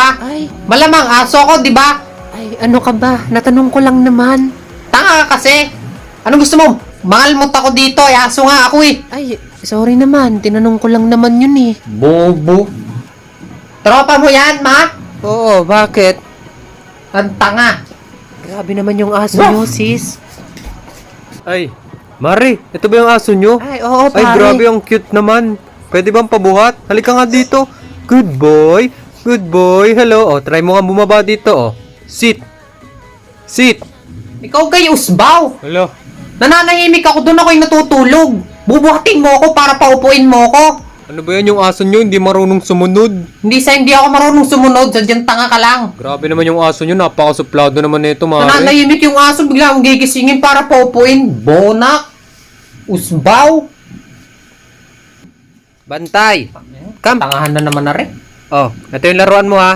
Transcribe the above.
ka? Ay, Malamang aso ko, di ba? ay, ano ka ba? Natanong ko lang naman. Tanga ka kasi. Anong gusto mo? Mangalmot ako dito, aso nga ako eh. Ay, sorry naman. Tinanong ko lang naman yun eh. Bobo. Tropa mo yan, ma? Oo, bakit? Ang tanga. Grabe naman yung aso nyo, sis. Ay, Mari, ito ba yung aso nyo? Ay, oo, Ay, pare. grabe, ang cute naman. Pwede bang pabuhat? Halika nga dito. Good boy. Good boy. Hello. Oh, try mo nga bumaba dito, oh. Sit. Sit. Ikaw kay usbaw. Hello. Nananahimik ako, doon ako'y natutulog. Bubuhatin mo ako para paupuin mo ako. Ano ba yan yung aso nyo? Hindi marunong sumunod. Hindi ako marunong sumunod, sadyang tanga ka lang. Grabe naman yung aso nyo. Napakasuplado naman nito, Mari. Nananahimik yung aso, bigla akong gigisingin para paupuin. Bonak. Usbaw. Bantay. Come. Tangahan na naman na rin. Oh, ito yung laruan mo, ha.